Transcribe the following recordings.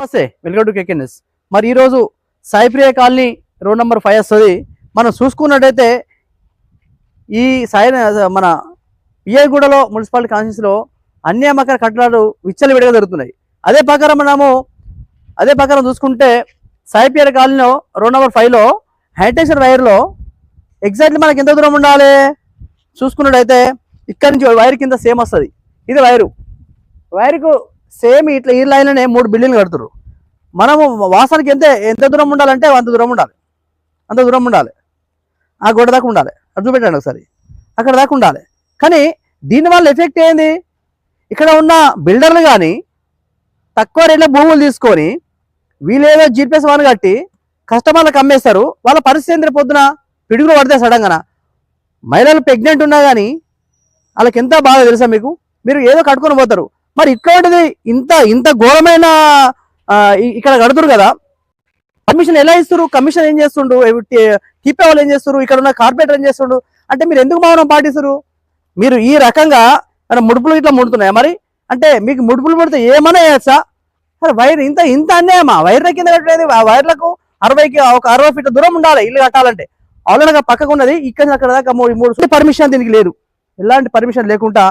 నమస్తే, welcome to కేకేఎన్ఎస్. మరి ఈరోజు సాయిప్రియ కాలనీ రోడ్ నెంబర్ 5 వస్తుంది. మనం చూసుకున్నట్టయితే ఈ మన పియ్యగూడలో మున్సిపాలిటీ కాన్స్టిట్యూన్సీలో అన్యాయమకర కట్టడాలు విచ్చలవిడిగా జరుగుతున్నాయి. అదే ప్రకారం చూసుకుంటే సాయిప్రియ కాలనీలో రోడ్ నెంబర్ 5లో హైటెన్షన్ వైర్లో ఎగ్జాక్ట్లీ మనకి ఎంత దూరం ఉండాలి చూసుకున్నట్టయితే ఇక్కడ నుంచి వైర్ కింద సేమ్ వస్తుంది. ఇది వైరుకు సేమ్ ఇట్లా ఈ లైన్లోనే 3 బిల్డింగ్లు కడుతున్నారు. మనము వాసనకి ఎంత దూరం ఉండాలంటే అంత దూరం ఉండాలి. ఆ గోడ దాకా ఉండాలి. అది చూపెట్టండి ఒకసారి. అక్కడ దాకా ఉండాలి. కానీ దీనివల్ల ఎఫెక్ట్ ఏంది? ఇక్కడ ఉన్న బిల్డర్లు కానీ తక్కువ రేట్లో భూములు తీసుకొని వీళ్ళేదో జీపీఎస్ వన్ కట్టి కస్టమర్లకు అమ్మేస్తారు. వాళ్ళ పరిస్థితి ఏంటి? పొద్దున పిడుగులు పడితే సడన్గా మహిళలు ప్రెగ్నెంట్ ఉన్నా కానీ వాళ్ళకి ఎంత బాగా తెలుసా మీకు? మీరు ఏదో కట్టుకొని పోతారు. మరి ఇక్కడిది ఇంత ఘోరమైన ఇక్కడ కడుతురు కదా, పర్మిషన్ ఎలా ఇస్తారు? కమిషన్ ఏం చేస్తుండు? టీపీ వాళ్ళు ఏం చేస్తారు? ఇక్కడ ఉన్న కార్పొరేటర్ ఏం చేస్తుండు? అంటే మీరు ఎందుకు మౌనం పాటిస్తారు? మీరు ఈ రకంగా ముడుపులు ఇట్లా ముడుతున్నాయా? మరి అంటే మీకు ముడుపులు ముడితే ఏమన్నా చేయొచ్చా? సరే వైర్ ఇంత అన్యాయమా? వైర్ల కింద కట్టలేదు. ఆ వైర్లకు 60 ఫీట్ల దూరం ఉండాలి ఇల్లు కట్టాలంటే. ఆల్రెడీ పక్కకు ఉన్నది, ఇక్కడ అక్కడ దాకా 3 పర్మిషన్ దీనికి లేదు. ఎలాంటి పర్మిషన్ లేకుండా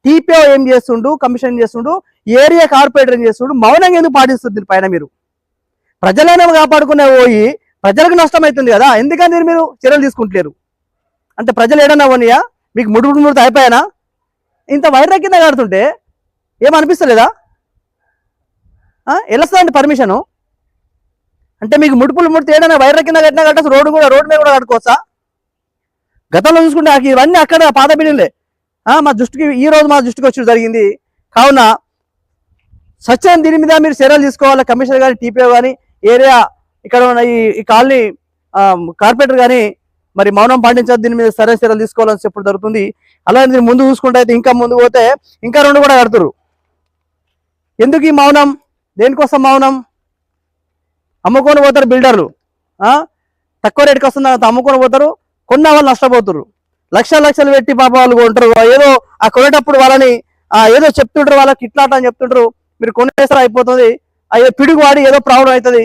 టీపీఓ ఏం చేస్తుండు, కమిషన్ ఏం చేస్తుండు, ఏరియా కార్పొరేటర్ ఏం చేస్తుండు, మౌనంగా ఎందుకు పాటిస్తుంది? దీనిపైన మీరు ప్రజలైనా కాపాడుకునే పోయి ప్రజలకు నష్టం అవుతుంది కదా, ఎందుకని మీరు చర్యలు తీసుకుంటలేరు? అంటే ప్రజలు ఏడన్నా పోనీయా? మీకు ముడుపులు అయిపోయానా? ఇంత వైర్ల కింద కడుతుంటే ఏమనిపిస్తలేదా? ఎలా వస్తుందండి పర్మిషను? అంటే మీకు ముడుపులు ముడితే ఏదైనా వైర్ల కింద కట్టినా కట్టచ్చు, రోడ్డు మీద కూడా కట్టుకోవచ్చా? గతంలో చూసుకుంటే ఇవన్నీ అక్కడ పాత బిల్డింగ్లే. ఈ రోజు మా దృష్టికి వచ్చి జరిగింది. కావున సత్యం దీని మీద మీరు చర్యలు తీసుకోవాలి. కమిషనర్ కానీ, టీపీఓ కానీ, ఏరియా ఇక్కడ ఉన్న ఈ కాలనీ కార్పొరేటర్ కానీ మరి మౌనం పాటించాలి. దీని మీద సరైన చర్యలు తీసుకోవాలని చెప్పడం జరుగుతుంది. అలాగే దీన్ని ముందు చూసుకుంటే అయితే ఇంకా ముందు పోతే ఇంకా 2 కూడా కడుతురు. ఎందుకు ఈ మౌనం? దేనికోసం మౌనం? అమ్ముకొని పోతారు బిల్డర్లు. తక్కువ రేటుకి వస్తుంది అమ్ముకొని పోతారు. కొన్న వాళ్ళు నష్టపోతారు. లక్షలు పెట్టి పాప వాళ్ళు కొంటారు. ఏదో ఆ కొనేటప్పుడు వాళ్ళని ఏదో చెప్తుంటారు, వాళ్ళకి ఇట్లాట అని చెప్తుంటారు. మీరు కొనేసారి అయిపోతుంది. అయ్యో పిడుగు వాడి ఏదో ప్రాబ్లం అవుతుంది.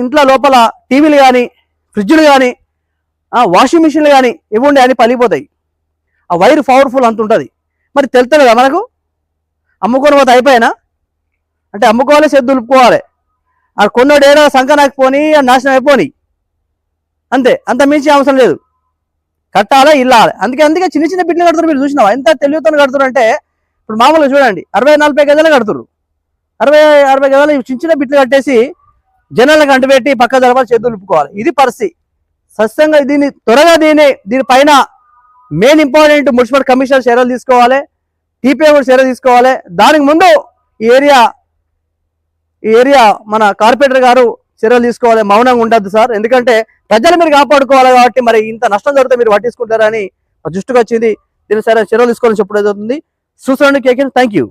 ఇంట్లో లోపల టీవీలు కానీ, ఫ్రిడ్జ్లు కానీ, వాషింగ్ మిషన్లు కానీ ఇవ్వండి అని పలిపోతాయి. ఆ వైర్ పవర్ఫుల్ అంత ఉంటుంది. మరి తెలుస్తుంది కదా మనకు? అమ్ముకొని పోతే అయిపోయినా అంటే అమ్ముకోవాలి, చేతి దులుపుకోవాలి. ఆ కొన్నోడు ఏదో సంకనాకపోని నాశనం అయిపోని అంతే, అంత మించి అవసరం లేదు. కట్టాలా ఇల్లాలి. అందుకే చిన్న బిడ్డలు కడుతున్నారు. మీరు చూసినావా ఎంత తెలివితో కడుతున్నారు అంటే? ఇప్పుడు మామూలుగా చూడండి 60-40 గజాలు కడుతున్నారు. 60 గజాలు చిన్న బిడ్డలు కట్టేసి జనాలకు అంటుపెట్టి పక్క జరపాలి, చేతులు నిలుపుకోవాలి. ఇది పరిస్థితి. సస్యంగా దీనిపైన మెయిన్ ఇంపార్టెంట్ మున్సిపల్ కమిషనర్ చర్యలు తీసుకోవాలి, టీపీఓ కూడా చర్యలు తీసుకోవాలి. దానికి ముందు ఈ ఏరియా మన కార్పొరేటర్ గారు చర్యలు తీసుకోవాలి. మౌనంగా ఉండద్దు సార్. ఎందుకంటే ప్రజలు మీరు కాపాడుకోవాలి కాబట్టి మరి ఇంత నష్టం జరిగితే మీరు పట్టించుకుంటారని దృష్టికి వచ్చింది. దీని సరే చర్యలు తీసుకోవాలని చెప్పడం జరుగుతుంది. చూసుకోండి కేకే. Thank you.